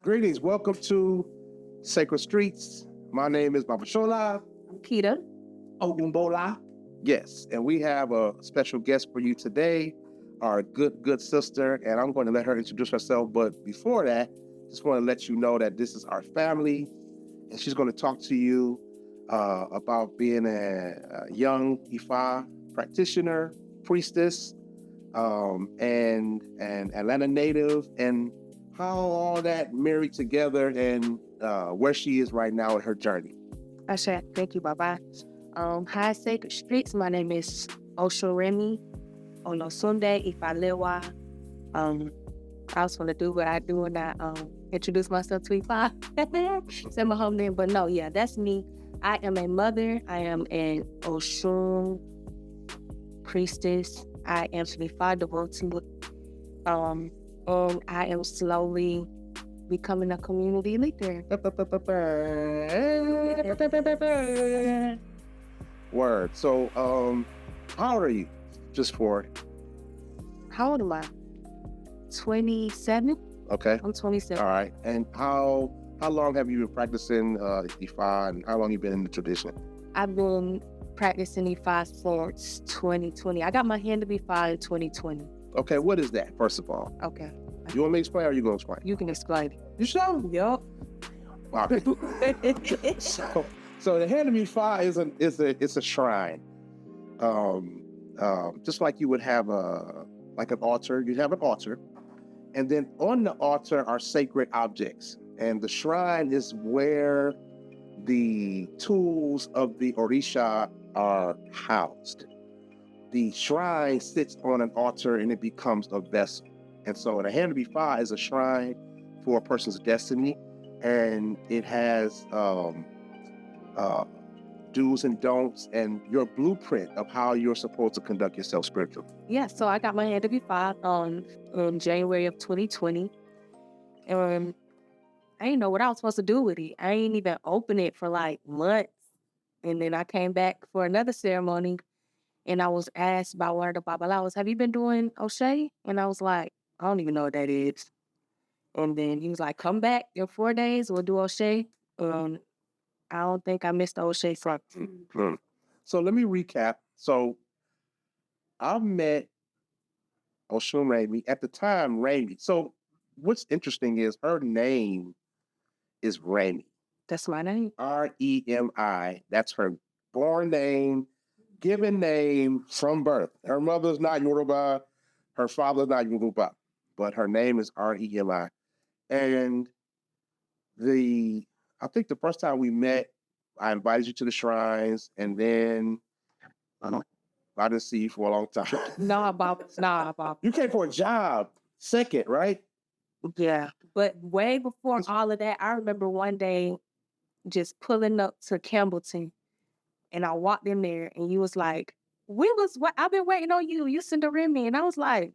Greetings. Welcome to Sacred Streets. My name is Baba Shola. Kita. Ogunbola. Yes, and we have a special guest for you today, our good sister, and I'm going to let her introduce herself. But before that, just want to let you know that this is our family, and she's going to talk to you about being a young Ifa practitioner, priestess, and Atlanta native, and how all that married together, and where she is right now in her journey. Asha, thank you, Baba. Hi, Sacred Streets. My name is Osunremi Olosunde Ifalewa. I was going to do what I do when I introduce myself to Ifa. Say my home name, but no, yeah, that's me. I am a mother. I am an Oshun priestess. I am an Ifa devotee. And I am slowly becoming a community leader. Word. So, how old are you? Just for How old am I? 27. okay. I'm 27. All right. And how long have you been practicing Ifa, and how long you been in the tradition? I've been practicing Ifa since 2020. I got my hand to be Ifa in 2020. Okay, what is that? First of all, Okay, you want me to explain, or are you gonna explain? you can explain it. You sure? Yup. Wow. So the hand of Ifa is a shrine. Just like you would have an altar. You have an altar, and then on the altar are sacred objects, and the shrine is where the tools of the Orisha are housed. The shrine sits on an altar and it becomes a vessel. And so the hand of Ifa is a shrine for a person's destiny, and it has do's and don'ts and your blueprint of how you're supposed to conduct yourself spiritually. Yeah, so I got my hand to be Ifa on January of 2020. And I didn't know what I was supposed to do with it. I ain't even open it for like months. And then I came back for another ceremony, and I was asked by one of the Babalawas, have you been doing O'Shea? And I was like, I don't even know what that is. And then he was like, come back in 4 days, we'll do O'Shea. I don't think I missed the O'Shea front. Mhm. So let me recap. So I met Osunremi at the time, Remi. So what's interesting is her name is Remi. That's my name. Remi. That's her born name, given name from birth. Her mother's not Yoruba, her father's not Yoruba, but her name is Remi. And I think the first time we met, I invited you to the shrines, and then I didn't see you for a long time. Nah, Bob. You came for a job, second, right? Yeah. But way before all of that, I remember one day just pulling up to Campbellton, and I walked in there, and you was like, I've been waiting on you. You sent a Remi. And I was like,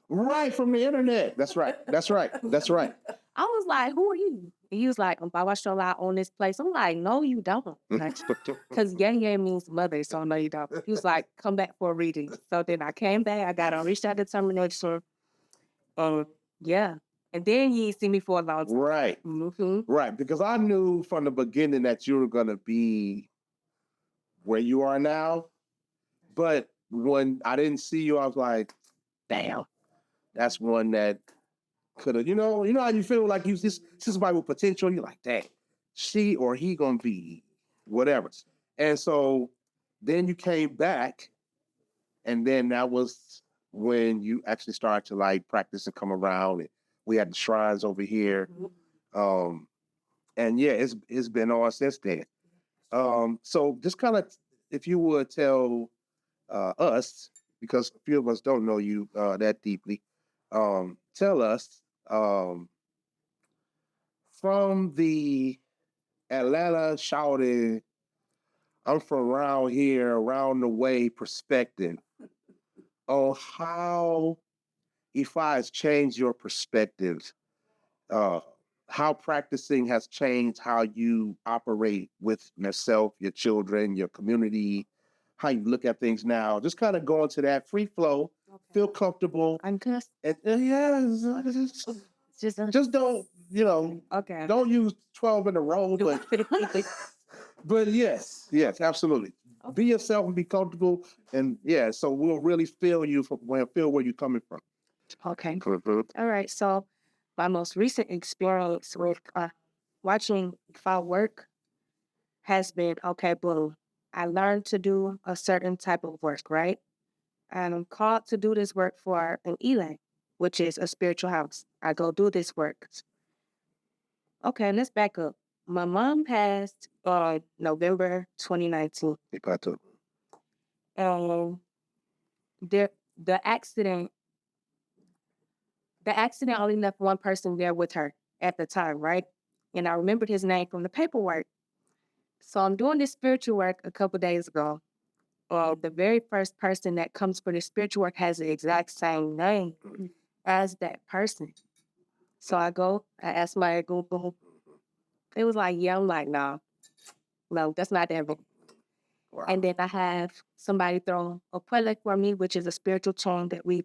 Right, from the internet. That's right. I was like, who are you? And he was like, I'm Baba Shola, I own this place. I'm like, no, you don't. Because Yang Yang means mother, so no, you don't. He was like, come back for a reading. So then I came back, I got on reached out determination. Yeah. And then he see me for a long time. Right. Mm-hmm. Right, because I knew from the beginning that you were going to be where you are now. But when I didn't see you, I was like, damn, that's one that could have, how you feel like you see somebody with potential. You're like, dang, she or he going to be whatever. And so then you came back, and then that was when you actually started to like practice and come around. And we had the shrines over here. And yeah, it's been on since then. So just kind of, if you would tell us, because a few of us don't know you that deeply, tell us from the Atlanta shouting, I'm from around here, around the way perspective, on how Ifa has changed your perspectives, uh, how practicing has changed how you operate with yourself, your children, your community, how you look at things now. Just kind of go into that free flow, feel comfortable. I'm cussed. And yeah, just don't Okay. don't use 12 in a row, but yes, absolutely. Be yourself and be comfortable. And yeah, so we'll really feel you feel where you're coming from. Okay. Mhm. All right. So my most recent experience with watching Fall work has been okay, boom. I learned to do a certain type of work, right? And I'm called to do this work for an ELAC, which is a spiritual house. I go do this work. Okay, let's back up. My mom passed on November 2019. Ipato. Um, there, the accident, the accident only left one person there with her at the time, right? And I remembered his name from the paperwork. So I'm doing this spiritual work a couple days ago. The very first person that comes for the spiritual work has the exact same name as that person. So I ask my Google. It was like, yeah, I'm like, no, that's not that. Wow. And then I have somebody throw a Pele for me, which is a spiritual tone that we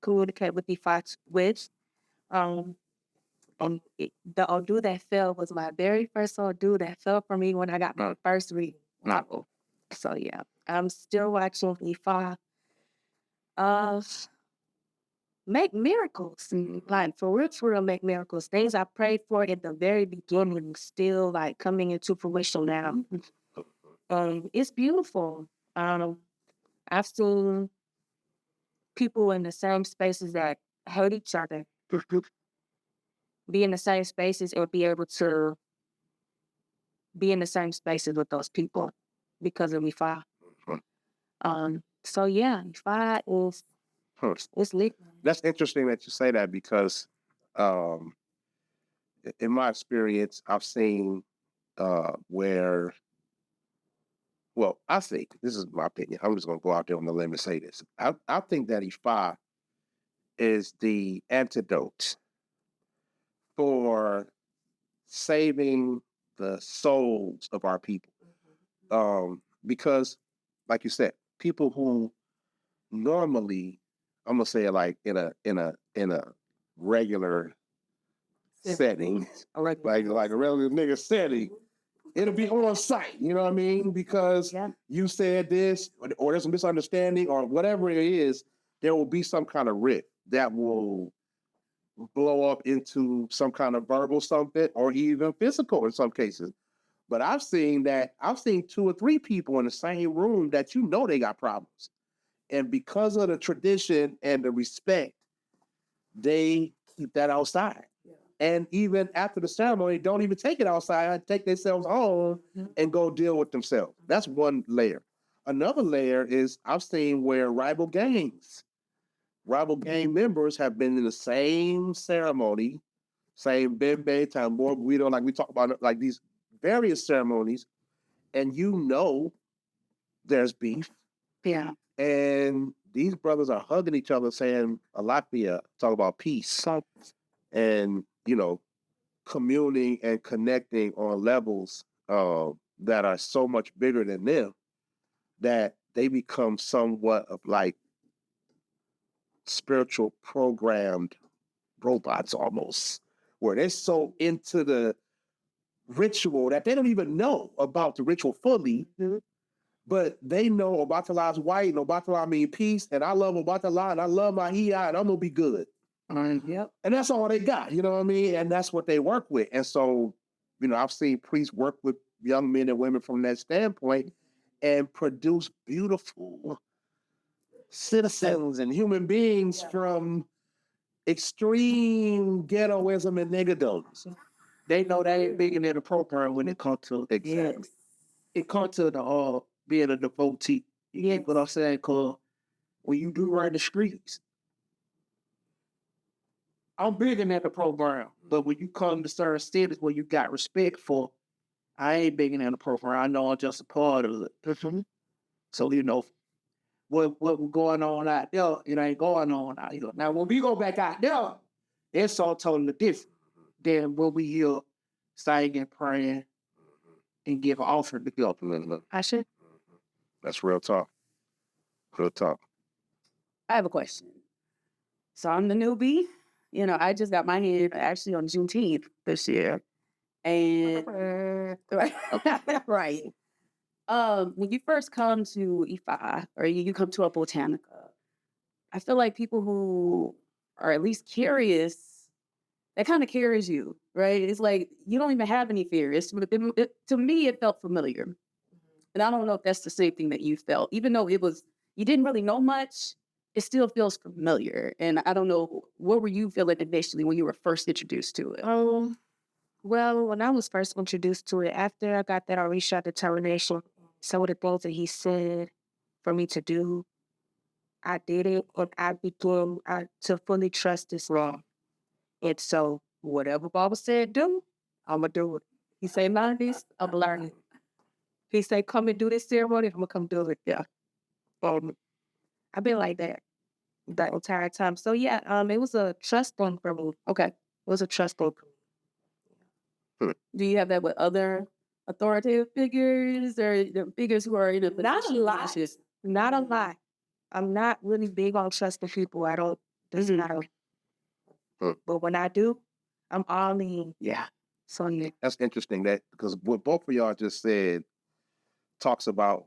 communicate with the Fox with. Um, the Odu that fell was my very first Odu that fell for me when I got my first reading. No. So yeah, I'm still watching Ifa uh, make miracles. Like for real, make miracles. Things I prayed for at the very beginning still like coming into fruition now. It's beautiful. I've seen people in the same spaces that hate each other be in the same spaces or be able to be in the same spaces with those people because of Ifa. So yeah, Ifa is it's lit. That's interesting that you say that because um, in my experience, I've seen where, well, I think, this is my opinion. I'm just going to go out there on the limb and say this. I think that Ifa is the antidote for saving the souls of our people. Because, like you said, people who normally, I'm gonna say it like in a regular setting, like a regular nigga setting, it'll be on site. You know what I mean? Because you said this, or there's a misunderstanding, or whatever it is, there will be some kind of rift that will blow up into some kind of verbal something, or even physical in some cases. But I've seen 2 or 3 people in the same room that they got problems. And because of the tradition and the respect, they keep that outside. Yeah. And even after the ceremony, don't even take it outside, take themselves home and go deal with themselves. That's one layer. Another layer is I've seen where rival gang members have been in the same ceremony, same Bembe, Tambor, Guido, like we talk about like these various ceremonies, and there's beef. Yeah. And these brothers are hugging each other, saying Alapia, talk about peace. And, communing and connecting on levels that are so much bigger than them that they become somewhat of like spiritual programmed robots almost, where they're so into the ritual that they don't even know about the ritual fully. Mm-hmm. But they know Obatala's white and Obatala mean peace, and I love Obatala and I love my Iya and I'm gonna be good. Yep. And that's all they got, you know what I mean? And that's what they work with. And so, I've seen priests work with young men and women from that standpoint and produce beautiful citizens and human beings from extreme ghettoism and niggerdoms. They know they ain't big in the program when it comes to Exactly. it comes to the being a devotee. You get what I'm saying? Cause when you do run the streets, I'm big in the program. But when you come to certain cities where you got respect for, I ain't big in the program. I know I'm just a part of it. Mm-hmm. So what going on out there, it ain't going on out here. Now when we go back out there, it's all totally different than when we here singing, praying, and give an offering to God. I should. That's real talk. Real talk. I have a question. So I'm the newbie. I just got my hand actually on Juneteenth this year. And right. When you first come to E5 or you come to a botanica, I feel like people who are at least curious, that kind of carries you, right? It's like you don't even have any fear. To me, it felt familiar. And I don't know if that's the same thing that you felt, even though you didn't really know much, it still feels familiar. And I don't know, what were you feeling initially when you were first introduced to it? Well, when I was first introduced to it, after I got that Orisha determination, some of the things that he said for me to do, I did it, and I began to fully trust this law. And so, whatever Baba said do, I'ma do it. He say learn this, I'm learning. He say come and do this ceremony, I'm gonna come do it. Yeah, I've been like that the entire time. So yeah, it was a trust thing for me. Okay. It was a trust thing. Do you have that with other authoritative figures or the figures who are in a Not a position of lot. leadership? Not a lot. I'm not really big on trusting people. I don't. This is not a. But when I do, I'm all in. Yeah. So yeah. That's interesting that because what both of y'all just said talks about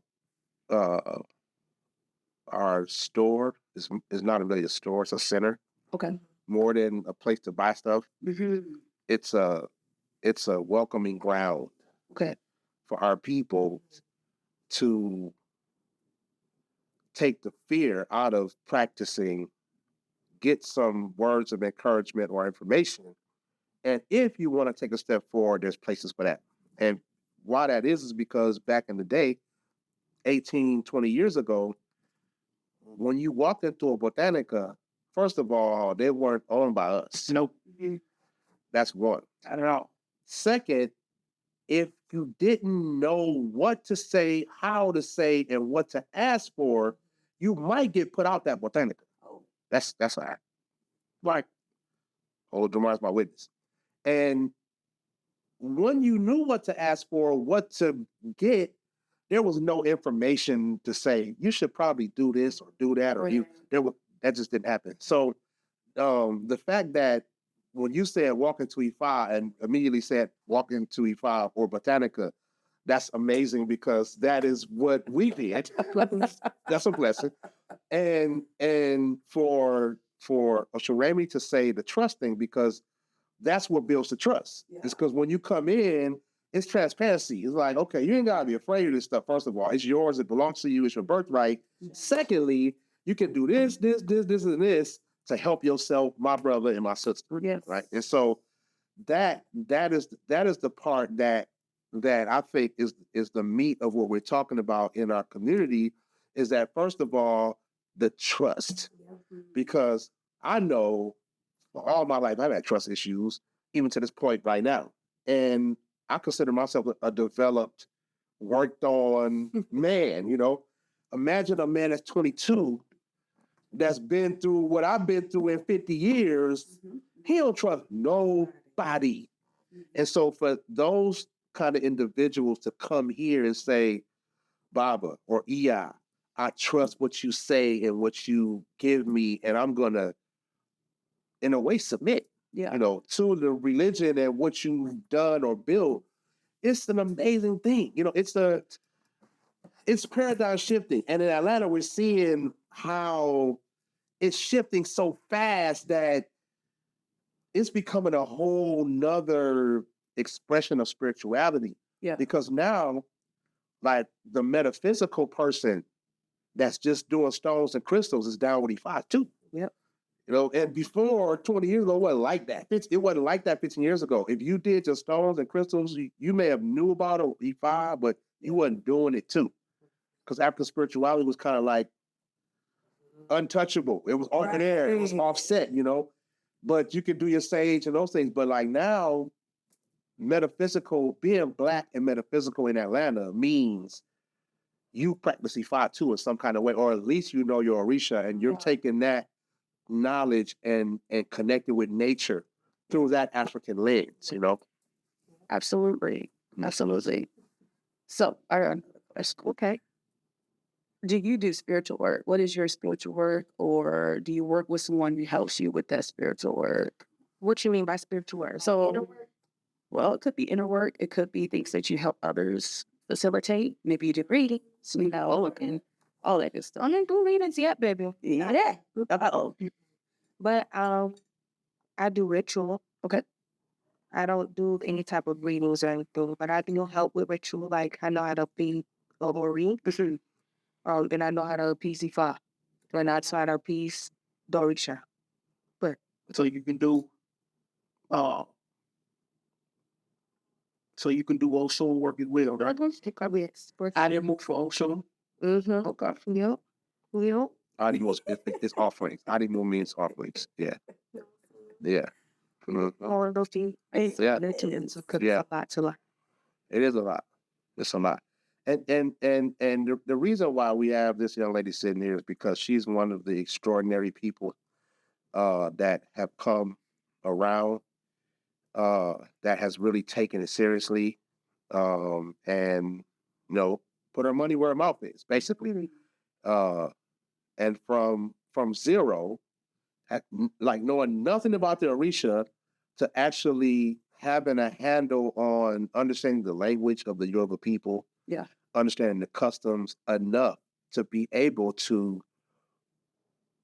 our store is not really a store; it's a center Okay. more than a place to buy stuff. Mm-hmm. It's a welcoming ground Okay. for our people to take the fear out of practicing, get some words of encouragement or information. And if you want to take a step forward, there's places for that. And why that is because back in the day, 18, 20 years ago, when you walked into a botanica, first of all, they weren't owned by us. Nope. That's one. Not at all. Second, if you didn't know what to say, how to say, and what to ask for, you might get put out that botanica. That's all right. Like, hold Jamar's my witness. And when you knew what to ask for, what to get, there was no information to say you should probably do this or do that, or that just didn't happen. So the fact that when you said walk into E5 and immediately said walk into E5 or Botanica, that's amazing because that is what we did. That's a blessing. And for Osunremi to say the trust thing, because that's what builds the trust. Yeah. It's because when you come in, it's transparency. It's like, okay, you ain't gotta be afraid of this stuff. First of all, it's yours, it belongs to you, it's your birthright. Yeah. Secondly, you can do this, and this to help yourself, my brother and my sister. Yes. Right. And so that is the part that I think is the meat of what we're talking about in our community, is that first of all, the trust. Because I know all my life I've had trust issues, even to this point right now. And I consider myself a developed, worked on man, Imagine a man that's 22 that's been through what I've been through in 50 years. He don't trust nobody. And so for those kind of individuals to come here and say, Baba or Iya, I trust what you say and what you give me, and I'm going to, in a way, submit, to the religion and what you've done or built. It's an amazing thing. It's paradigm shifting. And in Atlanta, we're seeing how it's shifting so fast that it's becoming a whole nother expression of spirituality. Yeah. Because now, like, the metaphysical person that's just doing stones and crystals is down with E5 too. Yep. And before 20 years ago, it wasn't like that. It wasn't like that 15 years ago. If you did your stones and crystals, you may have knew about it, E5, but you wasn't doing it too. Because African spirituality was kind of like untouchable. It was open air. It was offset, But you could do your sage and those things. But like now, being Black and metaphysical in Atlanta means you practice E5 too in some kind of way, or at least you know your Orisha, and you're taking that knowledge and connecting with nature through that African lens, Absolutely. Absolutely. So, okay. do you do spiritual work? What is your spiritual work? Or do you work with someone who helps you with that spiritual work? What you mean by spiritual work? So, well, it could be inner work. It could be things that you help others facilitate. Maybe you do readings, and all that good stuff. I didn't do readings yet, baby. Yeah. Uh-oh. But I do ritual. Okay. I don't do any type of readings or anything, but I do help with ritual. Like I know how to be Ori, and I know how to PC5. And I try to piece Dorisha. But So you can do Oshun work as well, I right? don't think I will. I didn't move for Oshun. Mm-hmm. Okay. Yep. Yep. Animals, it's offerings. Animal means offerings. Yeah. Yeah. Mhm. All of those things. Yeah. It's a Yeah. lot to learn. It is a lot. It's a lot. And the reason why we have this young lady sitting here is because she's one of the extraordinary people that have come around that has really taken it seriously and put her money where her mouth is, basically. Uh, and from zero, like knowing nothing about the Orisha, to actually having a handle on understanding the language of the Yoruba people, Yeah. understanding the customs enough to be able to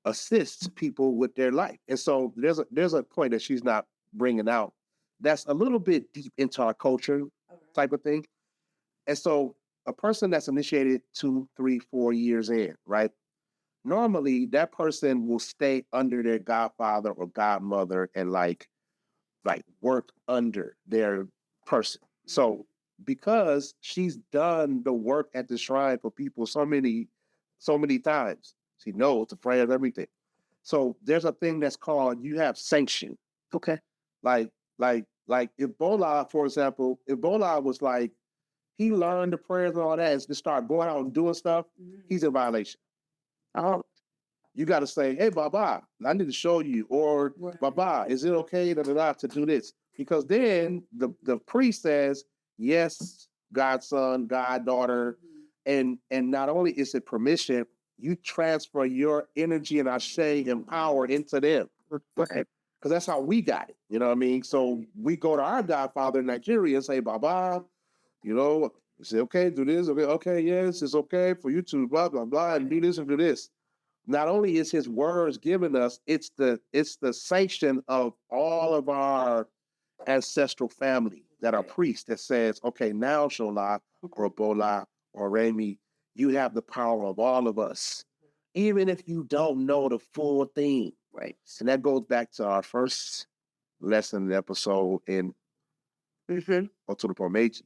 assist people with their life. And so there's a point that she's not bringing out that's a little bit deep into our culture type of thing. And so a person that's initiated 2, 3, 4 years in, right? Normally that person will stay under their godfather or godmother and like work under their person. So because she's done the work at the shrine for people so many times, she knows the prayer of everything. So there's a thing that's called you have sanction. Okay. Like if Bola, for example, if Bola was like he learned the prayers and all that and just start going out and doing stuff, he's in violation. Oh, You got to say, hey, Baba, I need to show you, or Baba, is it okay to do this? Because then the priest says, yes, godson, goddaughter, and not only is it permission, you transfer your energy and ashe and power into them. Because that's how we got it. You know what I mean? So we go to our godfather in Nigeria and say, Baba, say, okay, do this, okay, yes, it's okay for you to blah, blah, blah, and do this and do this. Not only is his words given us, it's the sanction of all of our ancestral family that are priests that says, okay, now Shola or Bola or Remi, you have the power of all of us, even if you don't know the full thing. right. And that goes back to our first lesson episode in Oturupo Meiji,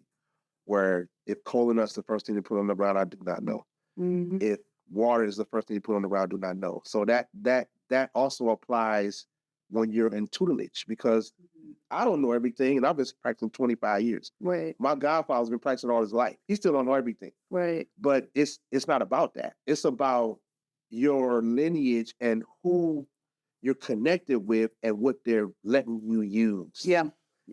where if coalnut is the first thing to put on the ground, I do not know. If water is the first thing you put on the ground, I do not know. So that also applies when you're in tutelage, because I don't know everything, and I've been practicing 25 years. Right. My godfather's been practicing all his life. He still don't know everything. Right. But it's not about that. It's about your lineage and who you're connected with and what they're letting you use. Yeah.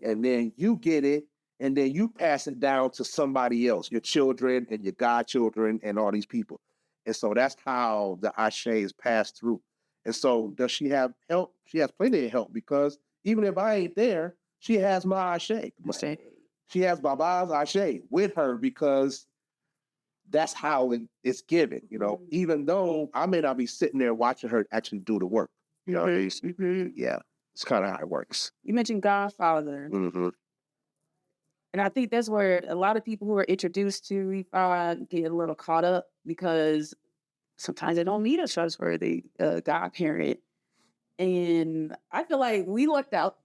And then you get it, and then you pass it down to somebody else, your children and your godchildren and all these people. And so that's how the Ashe is passed through. And so does she have help? She has plenty of help, because even if I ain't there, she has my Ashe. She has Baba's Ashe with her, because that's how it's given, even though I may not be sitting there watching her actually do the work. Yeah, it's kind of how it works. You mentioned Godfather. Mm-hmm. And I think that's where a lot of people who are introduced to Ifa get a little caught up, because sometimes they don't need a trustworthy godparent. And I feel like we lucked out.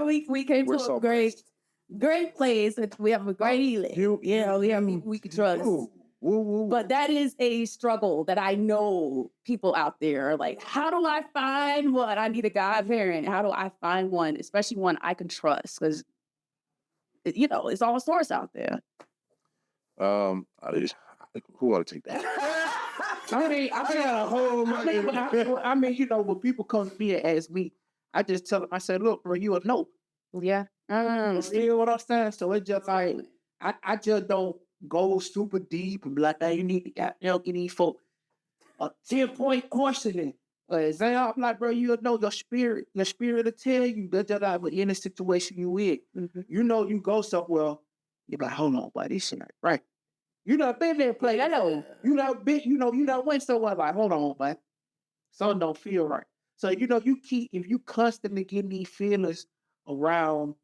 we came We're to so a great place. We have a great healing. We have people we can trust. But that is a struggle that I know people out there are like, how do I find one? I need a godparent. How do I find one, especially one I can trust? Because it's all source out there. Who want to take that? I got a whole. When people come to me and ask me, I just tell them, I say, look, bro, you a no. Yeah. You know what I'm saying? So it's just like, I just don't go super deep and be like, hey, you need to get these folk a 10-point questioning. Exam, I'm like, bro, you'll know your spirit will tell you that but in the situation you in. You know you go somewhere, you're like, hold on, boy, this shit ain't right. You done been there and played. I know. You done went somewhere like, hold on, boy. Something don't feel right. So, if you constantly getting these feelings around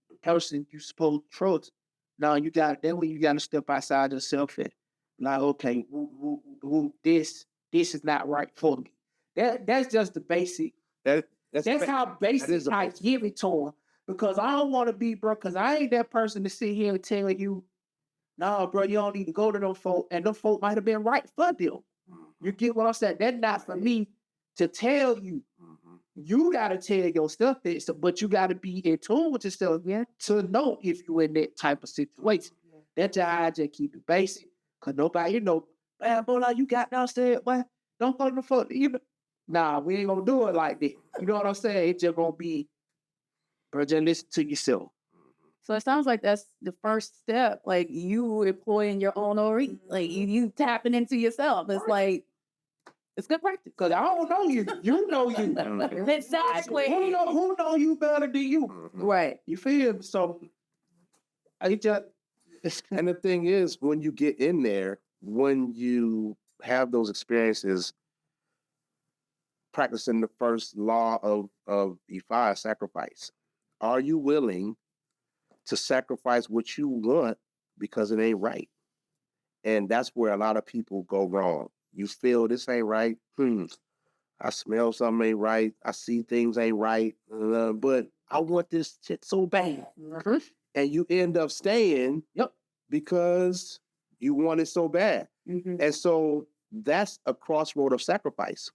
the person you supposed to trust, now then when you got to step outside yourself and like, okay, this is not right for me. That's just the basic. That's how basic I give it to him. Because I don't want to be, bro, because I ain't that person to sit here and tell you, no, bro, you don't need to go to them folk, and them folk might have been right for them. You get what I'm saying? That's not for me to tell you. You gotta tell yourself this, but you gotta be in tune with yourself, to know if you in that type of situation. That's how I just keep it basic. Cause nobody, man, boy, you got downstairs, boy, don't go to the folk either. Nah, we ain't gonna do it like that. You know what I'm saying? It's just gonna be, bro, just listen to yourself. So it sounds like that's the first step, like you employing your own ORE, like you tapping into yourself. It's like, it's good practice. Cause I don't know you. You know you. Exactly. Who know you better than you? Right. You feel me? So I just And the thing is, when you get in there, when you have those experiences, practicing the first law of Ifa, sacrifice. Are you willing to sacrifice what you want because it ain't right? And that's where a lot of people go wrong. You feel this ain't right. I smell something ain't right. I see things ain't right. But I want this shit so bad. And you end up staying because you want it so bad. And so that's a crossroad of sacrifice.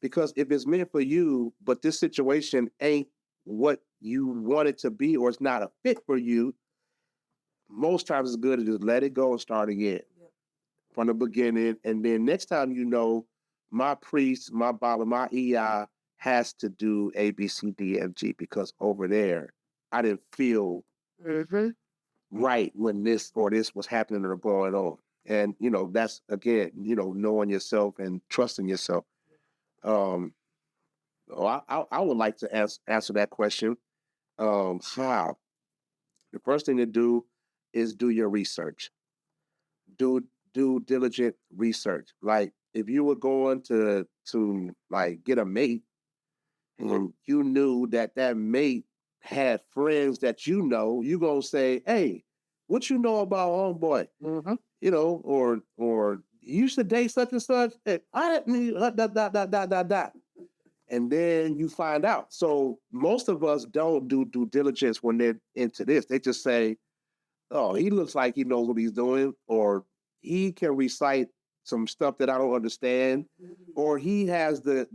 Because if it's meant for you, but this situation ain't what you want it to be, or it's not a fit for you, most times it's good to just let it go and start again from the beginning. And then next time, my priest, my Baba, my Iya has to do A, B, C, D, F, G, because over there, I didn't feel right when this was happening or going on. And, that's, again, knowing yourself and trusting yourself. I would like to answer that question. How? The first thing to do is do your research. Do diligent research. Like if you were going to like get a mate, and you knew that mate had friends that you're gonna say, "Hey, what you know about homeboy?" Or you used to date such and such. Hey, I didn't that. And then you find out. So most of us don't do due diligence when they're into this. They just say, "Oh, he looks like he knows what he's doing," or "He can recite some stuff that I don't understand," or "He has the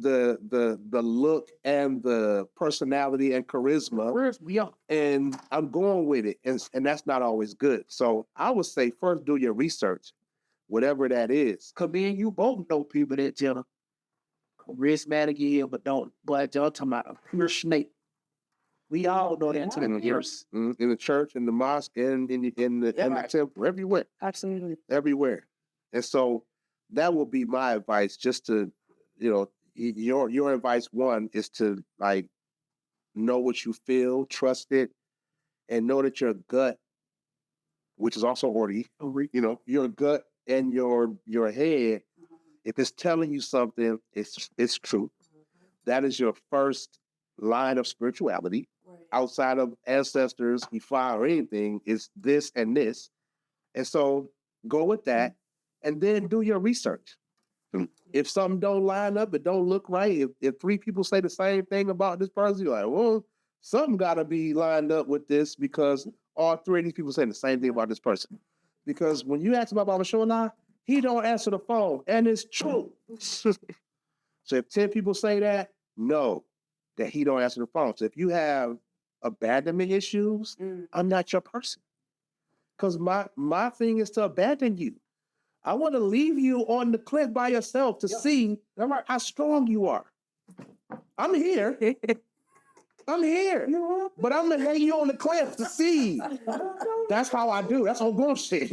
look and the personality and charisma, and I'm going with it." And that's not always good. So I would say first do your research, whatever that is. Cause me and you both know people that just charismatic again, but y'all talking about a pure snake. We all know that to the ears. In the church, in the mosque, and in the temple, everywhere. Absolutely. Everywhere. And so that would be my advice, just to, your advice, one, is to like know what you feel, trust it, and know that your gut, which is also already, your gut and your head, if it's telling you something, it's true. That is your first line of spirituality. Outside of ancestors, Ifa, or anything, is this and this. And so go with that, and then do your research. If something don't line up, it don't look right, if three people say the same thing about this person, you're like, well, something got to be lined up with this, because all three of these people saying the same thing about this person. Because when you ask about Baba Shola, he don't answer the phone, and it's true. So if 10 people say that, know that he don't answer the phone. So if you have abandonment issues, I'm not your person. Because my thing is to abandon you. I want to leave you on the cliff by yourself to see how strong you are. I'm here. I'm here. But I'm going to lay you on the cliff to see. That's how I do. That's how bullshit,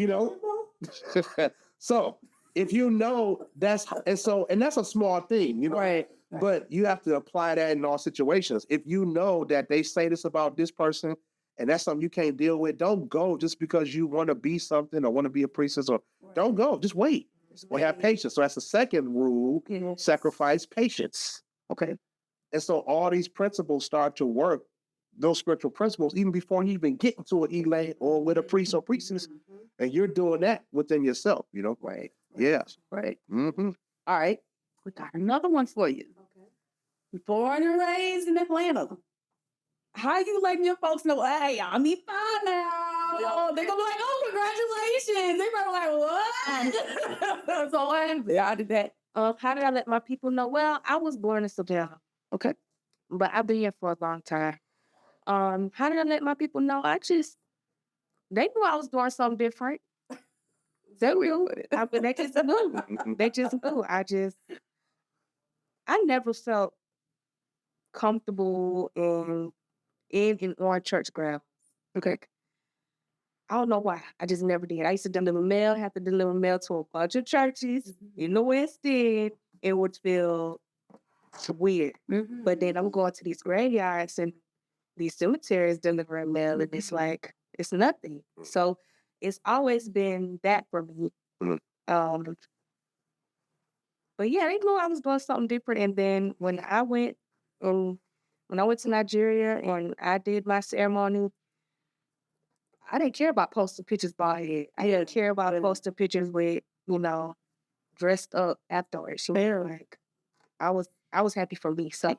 So if you know that's and that's a small thing, you know. Right. But you have to apply that in all situations. If you know that they say this about this person and that's something you can't deal with, don't go just because you want to be something or want to be a priestess or don't go. Just wait. Or have patience. So that's the second rule. Sacrifice patience. Okay. And so all these principles start to work, those spiritual principles, even before you even get into an elay or with a priest or priestess. And you're doing that within yourself, you know? Right. Yes. Right. Mm-hmm. All right. We got another one for you. Born and raised in Atlanta. How you letting your folks know, hey, I'm E5 now? They're gonna be like, oh, congratulations. They're gonna be like, what? So what happened? How did that? How did I let my people know? Well, I was born in Savannah, Okay. but I've been here for a long time. How did I let my people know? They knew I was doing something different. They knew. I mean, they just knew. They just knew. I never felt comfortable in on church ground. Okay. I don't know why. I just never did. I used to deliver mail, have to deliver mail to a bunch of churches in the West End. It would feel weird. But then I'm going to these graveyards and these cemeteries delivering mail, and it's like, it's nothing. So it's always been that for me. Um, but yeah, they knew I was doing something different. And then when I went to Nigeria and I did my ceremony, I didn't care about posting pictures by it. I didn't care about posting pictures with, dressed up afterwards. Like I was happy for me. So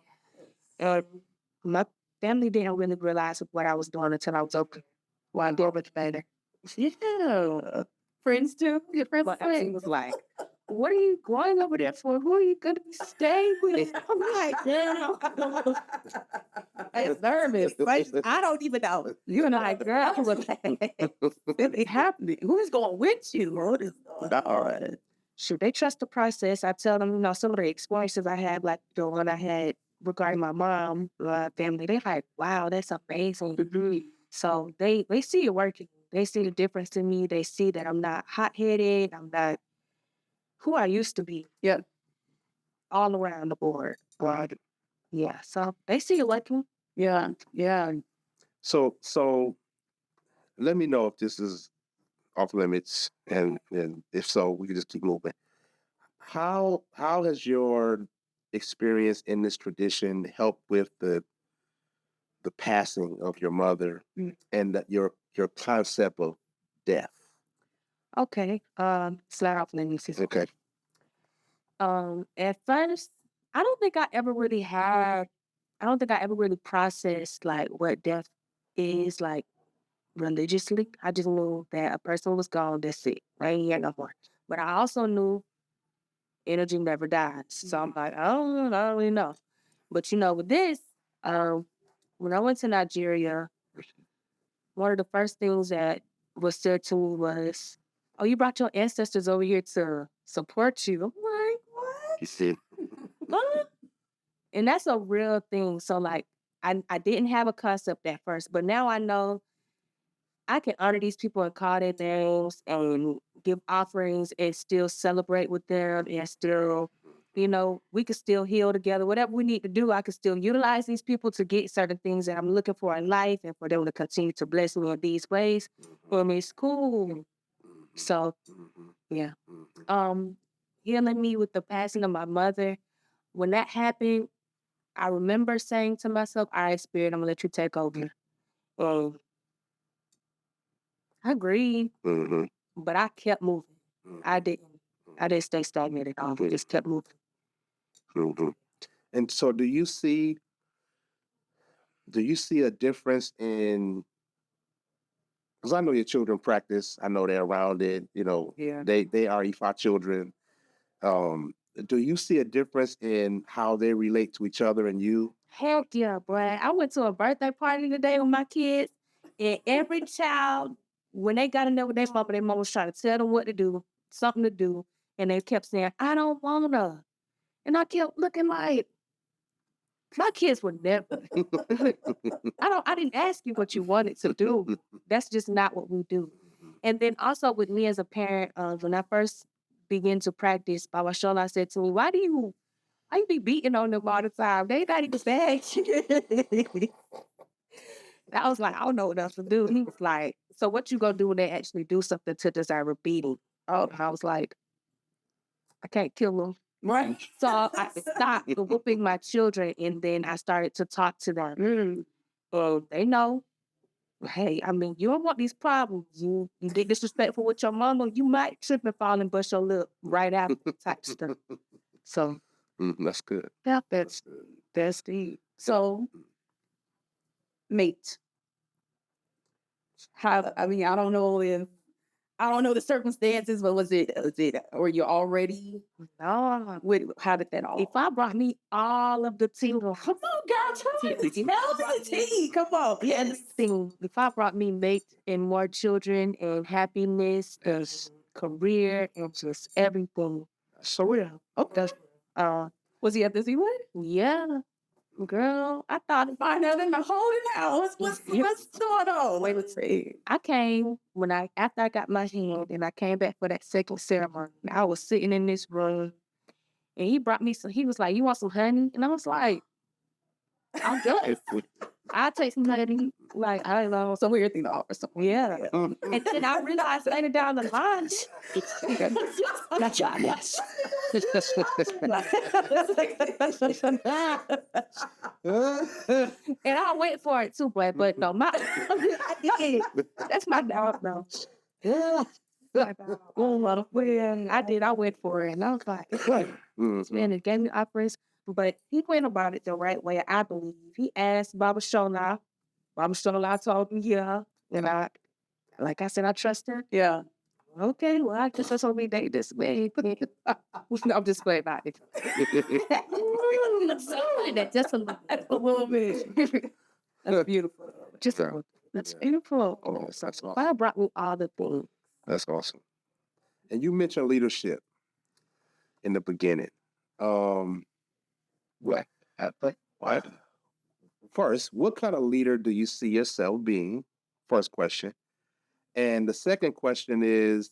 my family didn't really realize what I was doing until I was open. Well, I'm doing much better. Yeah. Friends too? Your friends But I was like, what are you going over there for? Who are you going to stay with? I'm like, damn. I'm nervous. Like, I don't even know. You're like, girl, It's happening. Who's going with you? What is going on? shoot, they trust the process. I tell them, some of the experiences I had, like the one I had regarding my mom, family, they're like, wow, that's amazing. So they see it working. They see the difference in me. They see that I'm not hot-headed. I'm not who I used to be. Yeah. All around the board. Right. Yeah. So they see it working. Yeah. Yeah. So let me know if this is off limits, and if so, we can just keep moving. How has your experience in this tradition helped with the passing of your mother and your concept of death? Okay. Start off let me see. Okay. At first, I don't think I ever really processed like what death is like religiously. I just knew that a person was gone, that's it. Right here no more. But I also knew energy never dies. So I'm like, I don't really know. But with this, when I went to Nigeria, one of the first things that was said to me was, oh, you brought your ancestors over here to support you. I'm like, what? You see. What? And that's a real thing. So like I didn't have a concept at first, but now I know I can honor these people and call their names and give offerings and still celebrate with them and still, we can still heal together. Whatever we need to do, I can still utilize these people to get certain things that I'm looking for in life and for them to continue to bless me in these ways. For me, it's cool. So yeah. Healing me with the passing of my mother. When that happened, I remember saying to myself, all right, Spirit, I'm gonna let you take over. I grieved, but I kept moving. I didn't stay stagnant at all. I just kept moving. And so do you see a difference in, because I know your children practice, I know they're around it, Yeah. they are Ifa children. Do you see a difference in how they relate to each other and you? Heck yeah, boy. I went to a birthday party today with my kids, and every child, when they got in there with their mama was trying to tell them what to do, something to do, and they kept saying, I don't wanna. And I kept looking like, my kids would never. I didn't ask you what you wanted to do. That's just not what we do. And then also with me as a parent, when I first began to practice, Baba Shola said to me, why you be beating on them all the time? They not even bad. I was like, I don't know what else to do. He was like, so what you gonna do when they actually do something to deserve a beating? Oh, and I was like, I can't kill them. Right. So I stopped whooping my children, and then I started to talk to them. They know, hey, I mean, you don't want these problems. You get disrespectful with your mama, you might trip and fall and bust your lip right after type stuff. So That's good. yeah, that's the So, mate, how? I mean, I don't know the circumstances, but was it? Were you already? no. How did that all? If I brought me all of the tea, Come on, girl, tell me the tea. Come on, yes. if I brought me mate and more children and happiness and career and just everything, So real. that's Was he at this one? yeah, girl. I thought Find out in the holding house. What's going on? Wait, let's see. I came after I got my hand and I came back for that second ceremony. I was sitting in this room and he brought me some. He was like, "You want some honey?" And I was like, "I'm good. I'll take some honey." Like I don't know. Some weird thing to offer someone. Yeah. And then I realized later down the line, not your yes. And I went for it too, but no, I did. That's my dog though. Yeah. Well, I did. I went for it, and I was like, man, it gave me operations. But he went about it the right way, I believe. He asked Baba Shona. Baba Shona told me, yeah. And like I said, I trust her. Yeah. Okay, well, I guess that's what we date this way. No, I'm just playing about it. Just a little bit. That's beautiful. Just a little. That's beautiful. Oh, that's awesome. God brought me all the things. That's awesome. And you mentioned leadership in the beginning. What? What? First, what kind of leader do you see yourself being? First question. And the second question is,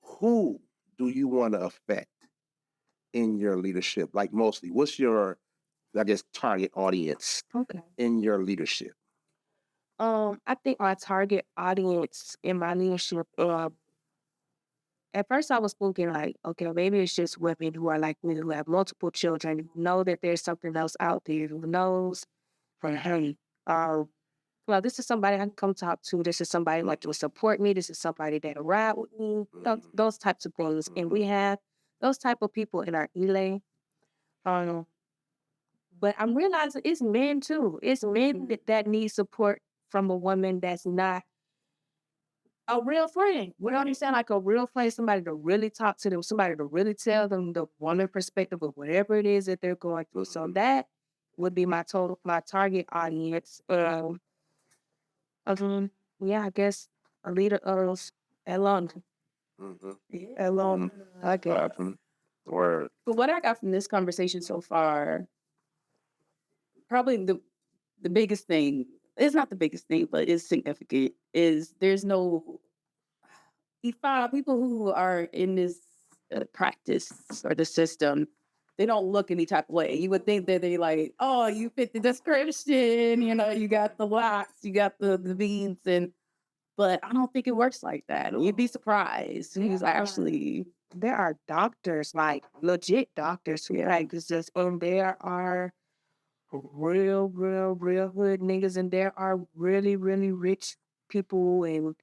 who do you want to affect in your leadership? Like mostly, what's your, I guess, target audience Okay. in your leadership? I think my target audience in my leadership, at first I was thinking like, okay, maybe it's just women who are like me, who have multiple children, who know that there's something else out there, who knows, hey, well, this is somebody I can come talk to. This is somebody like to support me. This is somebody that'll ride with me. Those types of things. And we have those type of people in our Elay. But I'm realizing it's men too. It's men that need support from a woman that's not a real friend. We don't understand like a real friend, somebody to really talk to them, somebody to really tell them the woman perspective of whatever it is that they're going through. So that would be my target audience. Yeah, I guess a leader of alone. Alone. I guess. Or But what I got from this conversation so far, probably the biggest thing, it's not the biggest thing, but it's significant, is there's no, you find people who are in this practice or the system, they don't look any type of way. You would think that they like, oh, you fit the description, you got the locks, you got the beads, but I don't think it works like that. You'd be surprised. He's actually, There are doctors, like legit doctors, who like it's just, and there are real hood niggas, and there are really, really rich people and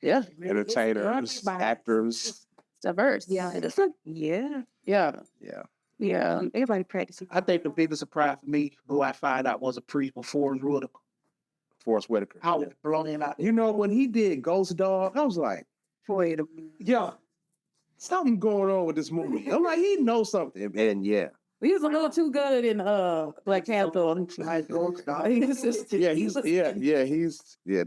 entertainers, actors. it's diverse. yeah, Yeah. Yeah. Everybody practicing. I think the biggest surprise for me, who I find out was a priest before Ruta. Forrest Whitaker. I was blown out. You know, when he did Ghost Dog, I was like, Wait a minute. Yeah. something going on with this movie. I'm like, he knows something. And yeah. He was a little too good in Black Panther. He's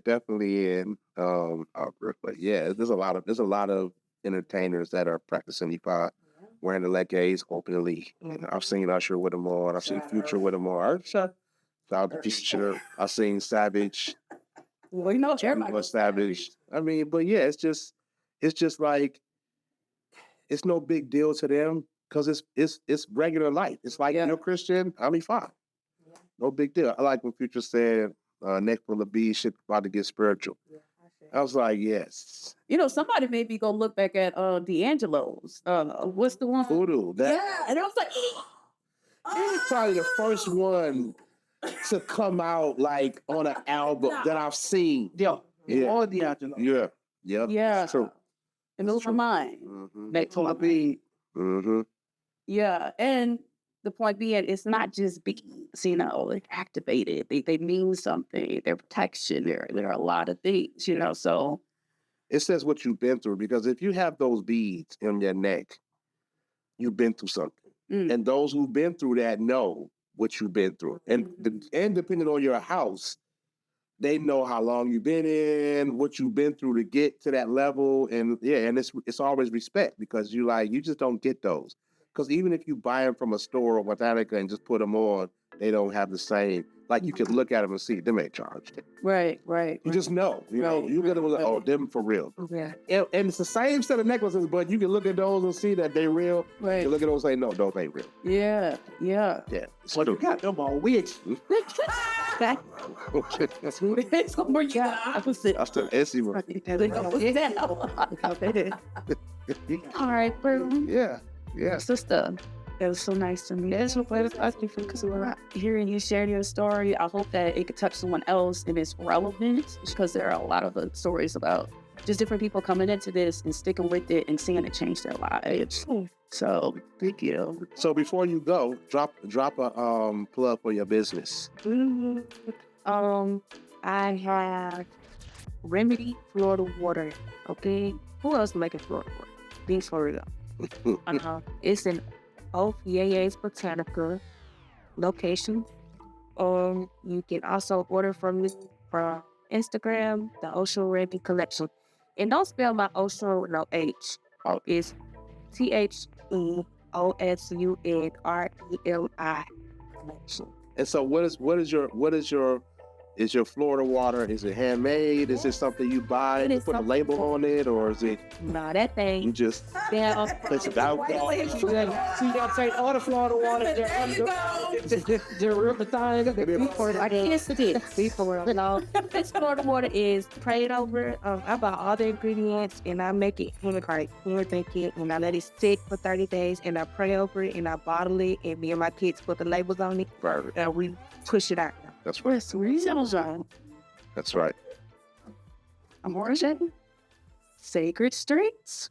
definitely in but yeah, there's a lot of entertainers that are practicing Ifa, wearing the leggings openly. I've seen Usher with them on, I've seen Future with them on. I've seen Savage. Well, you know, everybody people establish. I mean, but yeah, it's just like it's no big deal to them because it's regular life. It's like Yeah. you're Christian, I'll be fine. No big deal. I like when Future said, "Next will be shit about to get spiritual." I was like, yes, You know, somebody made me go look back at D'Angelo's. What's the one? voodoo. That Yeah, and I was like, it was probably the first one to come out like on an album that I've seen. Yeah. Yeah. All D'Angelo. Yeah, yep. yeah, It's true. it blew my mind. Mm-hmm. Next to be Mm-hmm. Yeah, and the point being, it's not just beats, you know, they're activated. They mean something. They're protection. There are a lot of things, you know. So It says what you've been through because if you have those beads in your neck, you've been through something. Mm. And those who've been through that know what you've been through. And depending on your house, they know how long you've been in, what you've been through to get to that level. And yeah, and it's always respect because you just don't get those. Because even if you buy them from a store or Botanica and just put them on, they don't have the same. Like you can look at them and see them ain't charged. right. You just know, you get them like, oh, them for real. Yeah. And it's the same set of necklaces, but you can look at those and see that they real. You Right. can look at those and say, no, those ain't real. Yeah. Yeah. It's well, you got them all witch. That- It's more yeah, opposite. That's the essy one. All right, bro. Yeah. Sister, it was so nice to meet you. It's a pleasure talking to you because we're hearing you share your story. I hope that it could touch someone else and it's relevant because there are a lot of stories about just different people coming into this and sticking with it and seeing it change their lives. So thank you. So before you go, drop a plug for your business. I have Remedy Florida Water. Okay, who else making Florida water? Being Florida. It's in OFAA's Botanica location. You can also order from me from Instagram, the Osunremi Collection. And don't spell my Osun with no H. It's THEOSUNREMI Collection. And so is your Florida water, is it handmade? Is it something you buy It and is put a something- label on it, or is it Nah, that you thing. just Yeah, place it out? So you got to take all the Florida water. They're real Botanica. I kissed it before. No, this Florida water is prayed over. I buy all the ingredients and I make it and I let it sit for 30 days and I pray over it and I bottle it and me and my kids put the labels on it and we push it out. That's right. That's right. I'm Origin. Sacred Streets.